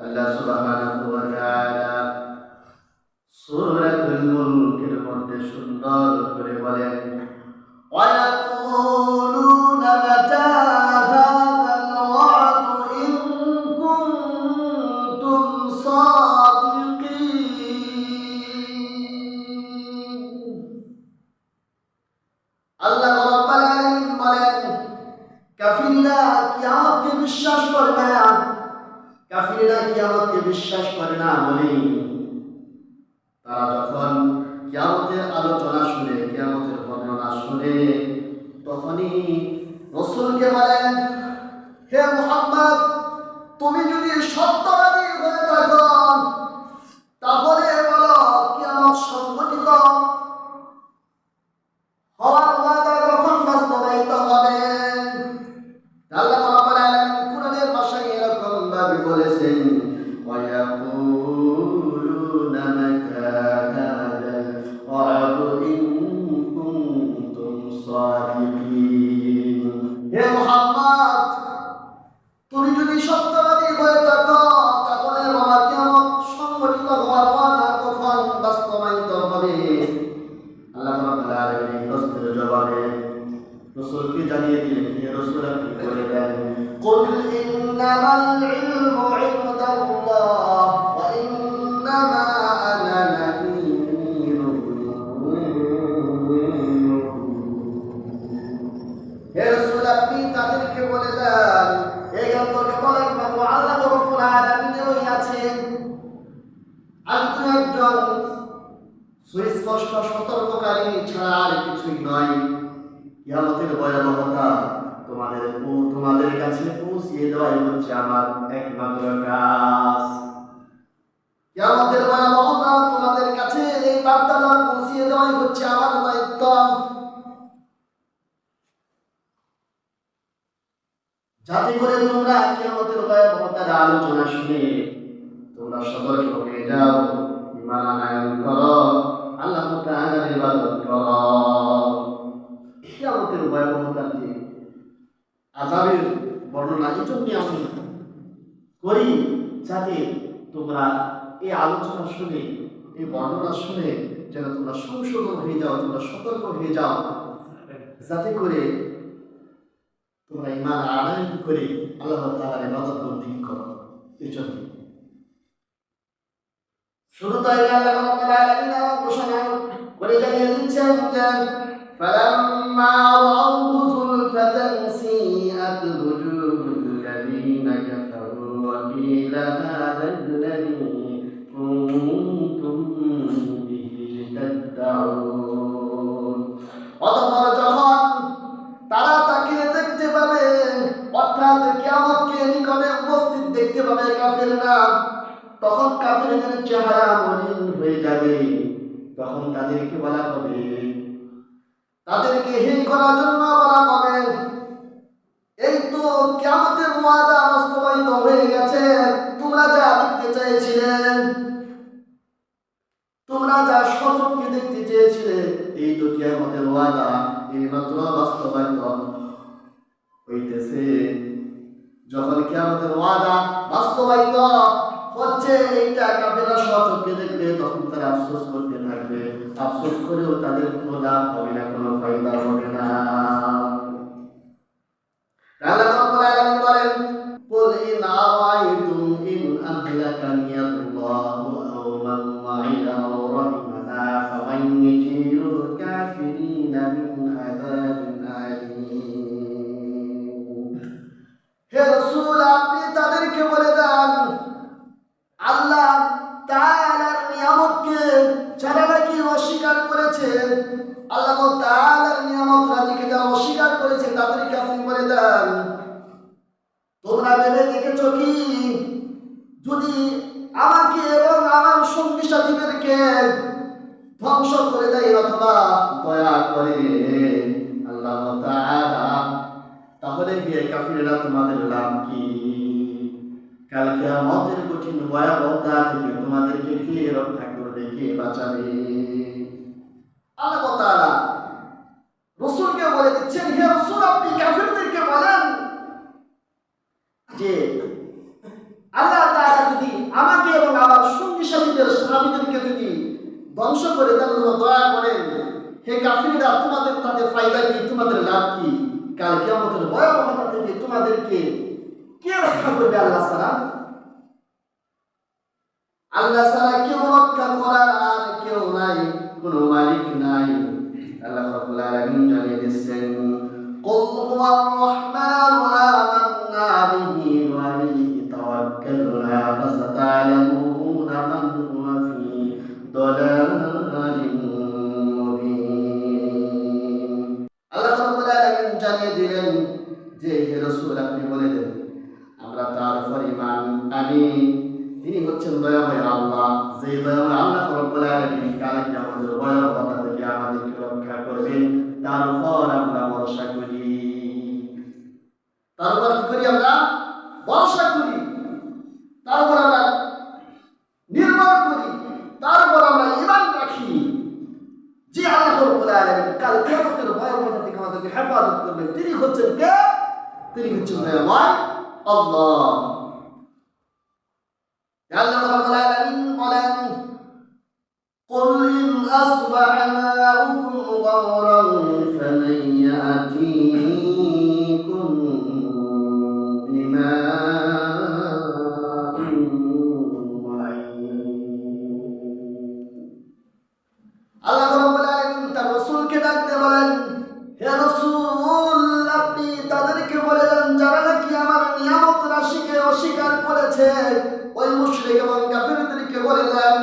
আল্লাহ সুবহানাহু ওয়া তাআলা সূরাতুল মুলকের মধ্যে সুন্দর করে বলেন, ওয়ায়াকুলুনা মাতা হাযাল ওয়া'দু ইন কুনতুম সাদিকিন। আল্লাহ রাব্বুল আলামিন বলেন, কাফিররা কিয়ামতকে বিশ্বাস করে না, কাফিররা কিয়ামতকে বিশ্বাস করে না বলে তারা যখন কিয়ামতের আলোচনা শুনে, কিয়ামতের বর্ণনা শুনে, তখনই রাসূলকে বলেন, হে মুহাম্মদ, তুমি যদি সত্যবাদী হয়ে থাকো তাহলে বলো কিয়ামত সংঘটিত হওয়ার ওয়াদা কখন বাস্তবায়িত হবে। আল্লাহ রাব্বুল আলামিন কুরআনের ভাষায় এরকম ভাবে বলেছেন, ওয়ায়াকুলুনা মাতা হাযাল ওয়া'দু ইন কুনতুম সাদিকিন। হে মুহাম্মদ, তুমি যদি সত্যবাদী হয়ে থাকো তাহলে বলো কিয়ামত সংঘটিত হওয়ার ওয়াদা কখন বাস্তবায়িত হবে। আল্লাহ রাব্বুল আলামিন এই প্রশ্নের জবাবে রাসূলকে জানিয়ে দিলেন, হে রাসূল, আপনি বলে দেন, কুল ইন্নামাল ইলমু ইনদাল্লাহ ওয়া ইন্নামা আনা নাযীরুন। হে রাসূল, আপনি তাদেরকে বলে দেন, এই জ্ঞান তো কেবল একমাত্র আল্লাহ রাব্বুল আলামিনেরই আছে। আমি তো একজন সুস্পষ্ট সতর্ককারী ছাড়া আর কিছুই নয়। কিয়ামতের ভয়াবহতা তোমাদের কাছে পৌঁছিয়ে দেওয়াই হচ্ছে আমার একমাত্র কাজ। কিয়ামতের ভয়াবহতা তোমাদের কাছে এই বার্তাটা পৌঁছিয়ে দেওয়াই হচ্ছে আমার দায়িত্ব, যাতে করে তোমরা কিয়ামতের ভয়াবহতার আলোচনা শুনে তোমরা সতর্ক হয়ে যাও, ঈমান আনয়ন করো, আল্লাহ তাআলার ইবাদত করো। কিয়ামতের ভয়াবহতার যে আযাবের বর্ণনা এজন্য আমি করি, যাতে তোমরা এই আলোচনা শুনে, এই বর্ণনা শুনে যেন তোমরা সংশোধন হয়ে যাও, তোমরা সতর্ক হয়ে যাও, যাতে করে তোমরা ঈমান আনয়ন করে আল্লাহ তাআলার ইবাদত বন্দেগী করো। এই জন্য শুরু তাই আল্লাহ রাব্বুল আলামিন ঘোষণা করে জানিয়ে দিচ্ছেন যে فلما رأوه زلفة سيئت وجوه الذين كفروا وقيل هذا الذي كنتم به تدعون। অতঃপর যখন তারা তাকে দেখতে পাবে, অর্থাৎ কিয়ামতকে নিকটে উপস্থিত দেখতে পাবে কাফিররা, তখন কাফিরদের চেহারা মলিন হয়ে যাবে। তখন তাদেরকে বলা হবে, তাদেরকে হীন করার জন্য বলা হবে, এই তো কিয়ামতের ওয়াদা বাস্তবায়িত হয়ে গেছে, তোমরা যা দেখতে চেয়েছিলে, তোমরা যা স্বচক্ষে দেখতে চেয়েছিলে, এই তো কিয়ামতের ওয়াদা এইমাত্র বাস্তবায়িত হইতেছে। যখন কিয়ামতের ওয়াদা বাস্তবায়িত হচ্ছে, এইটা কাফেররা স্বচক্ষে দেখবে, তখন তারা আফসোস করতে থাকবে। আফসোস করেও তাদের কোনো লাভ হবে না, কোনো ফায়দা হবে না। আল্লাহ রাব্বুল আলামিন বলেন, কুল ইন আরাইতুম ইন আহলাকানি আল্লাহু আও মান মা'িয়া আও রাহিমানা ফামান ইউজিরুল কাফিরিনা মিন আযাবিন আলীম। হে রাসূল, আপনি তাদেরকে বলে দেন, আল্লাহ তাআলার নিয়ামতকে যারা নাকি অস্বীকার করেছে, আল্লাহ তাআলার নিয়ামত রাজিকে যারা অস্বীকার করেছে, তাদেরকে আপনি বলে দেন, তোমরা ভেবে দেখেছো কি, যদি আমাকে এবং আমার সঙ্গী সাথীদেরকে ধ্বংস করে দেয় অথবা দয়া করে আল্লাহ তাআলা, তাহলে গিয়ে কাফিররা তোমাদের লাভ কি? কাল কিয়ামতের কঠিন ভয়াবহতা থেকে তোমাদেরকে কে রক্ষা করবে, কে বাঁচাবে? আল্লাহ তাআলা রাসূলকে বলে দিচ্ছেন, হে রাসূল, আপনি কাফিরদেরকে বলেন যে আল্লাহ তাআলা যদি সঙ্গী সাথীদের সাহাবীদেরকে যদি ধ্বংস করে দেন, দয়া করেন, হে কাফিররা, তোমাদের তাদের ফায়দা কি, তোমাদের লাভ কি? কাল কিয়ামতের ভয়াবহতা থেকে তোমাদেরকে কে রক্ষা করবে? আল্লাহ ছাড়া। আল্লাহ ছাড়া কেউ রক্ষা করার আর কেউ নাই, কোনো মালিক নাই। আল্লাহ রাব্বুল আলামিন জানিয়ে দিচ্ছেন, কুল হুয়ার রাহমানু আমান্না বিহি ওয়া আলাইহি তাওয়াক্কালনা ফাসাতা'লামুনা মান হুয়া ফি দালালিন মুবিন। আল্লাহ রাব্বুল আলামিন জানিয়ে দিলেন যে, হে রাসূল, আপনি বলে দেন আমরা তার উপর ঈমান আনি, তিনি হচ্ছেন দয়াময় আল্লাহ, যে দয়াময় আল্লাহ রাব্বুল আলামিন কাল কিয়ামতের ভয়াবহতা থেকে আমাদেরকে রক্ষা করবেন, তার উপর আমরা ভরসা করি। তার উপর কি করি? আমরা ভরসা করি, তার উপর আমরা নির্ভর করি, তার উপর আমরা ঈমান রাখি যে আল্লাহ রাব্বুল আলামিন কাল কিয়ামতের ভয়াবহতা থেকে আমাদেরকে হেফাজত করবেন। তিনি হচ্ছেন কে? তিনি হচ্ছেন দয়াময় আল্লাহ। আল্লাহ রাব্বুল আলামিন বলেন, قل إن أصبح ماؤكم غورا فمن يأتيكم بماء معين। আল্লাহ রাব্বুল আলামিন তার রাসূলকে ডাকতে বলেন, হে রাসূল, আপনি তাদেরকে বলে দেন যারা নাকি আমার নিয়ামত রাশিকে অস্বীকার করেছে, ওই মুশরিক এবং কাফিরদেরকে বলে দেন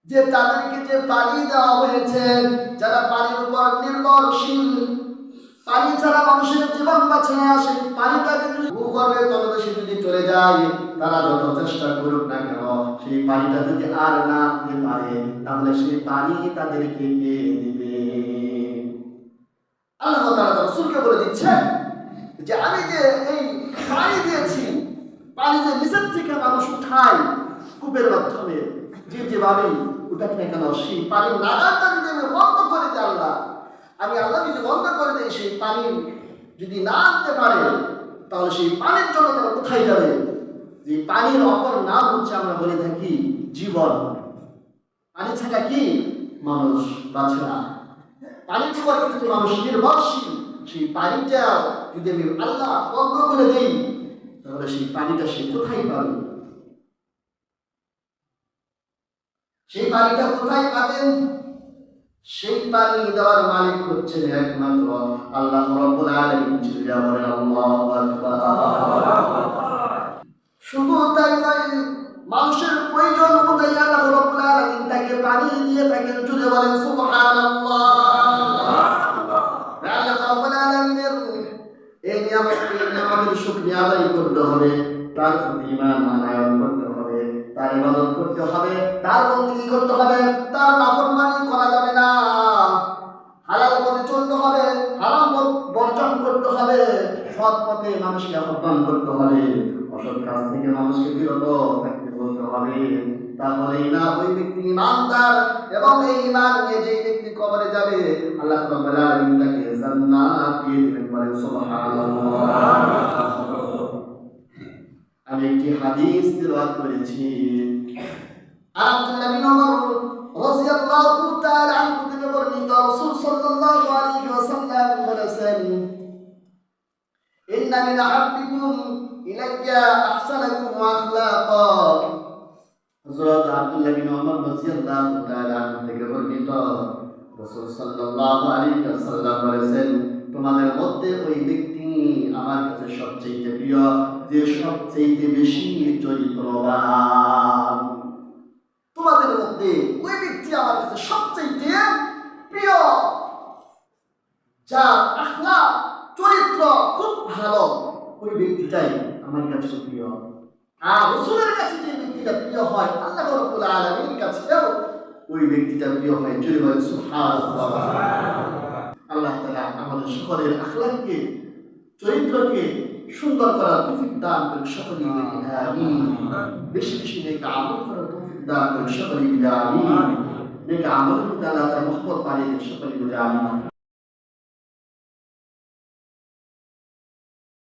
যে তাদেরকে যে পানি দেওয়া হয়েছে, যারা পানির উপর নির্ভরশীল, পানি ছাড়া মানুষের জীবন বাঁচে না, সেই পানিটাকে যদি ভূগর্ভের তলদেশে যদি চলে যায়, তারা যত চেষ্টা করুক না কেন, সেই পানিটা যদি আর না আনতে পারে, তাহলে সেই পানি তাদেরকে কে দিবে? আল্লাহ তাআলা তার রাসূলকে বলে দিচ্ছেন যে আমি যে এই পানি দিয়েছি, পানি যে নিচের থেকে মানুষ উঠায় কূপের মাধ্যমে, যেভাবে উঠাক না কেন, সেই পানির নাগালটা যদি আমি বন্ধ করে দিই, আমি আল্লাহ যদি বন্ধ করে দিই, সেই পানি যদি না আনতে পারে, তাহলে সেই পানির জন্য তারা কোথায় যাবে? যে পানির অপর নাম হচ্ছে, আমরা বলে থাকি, জীবন। পানি ছাড়া কি মানুষ বাঁচে না, পানির উপর কিন্তু মানুষ নির্ভরশীল। সেই পানিটা যদি আমি আল্লাহ বন্ধ করে দিই, তাহলে সেই পানিটা সে কোথায় পাবে? সেই পানিটা কোথায় পাবেন? সেই পানি দেওয়ার মালিক হচ্ছেন একমাত্র আল্লাহ রাব্বুল আলামিন। চিল্লা বলেন আল্লাহু আকবার। শুধু তাই নয়, মানুষের প্রয়োজন অনুযায়ী আল্লাহ রাব্বুল আলামিন তাকে পানি দিয়ে থাকেন। জুড়ে বলেন সুবহানাল্লাহ। আল্লাহ রাব্বুল আলামিনের এই নিয়ামতের শুকরিয়া আদায় করতে হবে, তার প্রতি ঈমান আনয়ন করতে হবে, তার ইবাদত করতে হবে, তার বন্দেগী করতে হবে, তার নাফরমানি করা যাবে না, হালাল পথে চলতে হবে, হারাম বর্জন করতে হবে, সৎ পথে মানুষকে আহ্বান করতে হবে, অসৎ কাজ থেকে মানুষকে বিরত থাকতে বলতে হবে। তাহলেই না ওই ব্যক্তি ঈমানদার, এবং এই ঈমান নিয়ে যে ব্যক্তি কবরে যাবে, আল্লাহ রাব্বুল আলামিন তাকে জান্নাত দিয়ে দিবেন। বলেন সুবহানাল্লাহ। আমি একটি হাদিস তিলাওয়াত করেছি, আব্দুল্লাহ বিন ওমর রাদিয়াল্লাহু তাআলা আনহু থেকে বর্ণিত, রাসূল সাল্লাল্লাহু আলাইহি ওয়াসাল্লাম বলেছেন, ইন্না মিন আহাব্বিকুম ইলাইয়া আহসানাকুম আখলাকা। হযরত আব্দুল্লাহ বিন ওমর রাদিয়াল্লাহু তাআলা আনহু থেকে বর্ণিত, রাসূল সাল্লাল্লাহু আলাইহি ওয়াসাল্লাম বলেছেন, তোমাদের মধ্যে ওই ব্যক্তি আমার কাছে সবচেয়ে প্রিয় যে সবচেয়ে বেশি চরিত্রবান। তোমাদের মধ্যে ওই ব্যক্তি আমার কাছে সবচেয়ে প্রিয়, যার আখলাক চরিত্র খুব ভালো, ওই ব্যক্তিটাই আমার কাছে প্রিয়। আর রাসূলের কাছে যে ব্যক্তিটা প্রিয় হয়, আল্লাহ রাব্বুল আলামিনের কাছেও ওই ব্যক্তিটা প্রিয় হয়। জোরে বলেন সুবহানাল্লাহ। আল্লাহ তাআলা আমাদের সকলের আখলাককে, চরিত্রকে সুন্দর করার তৌফিক দান করুন সকলে মিলে আমিন। বেশি বেশি নেক আমল করার তৌফিক দান করুন সকলে মিলে আমিন। নেক আমল করতে আল্লাহ তাআলা মহব্বত পারে সকলে মিলে আমিন।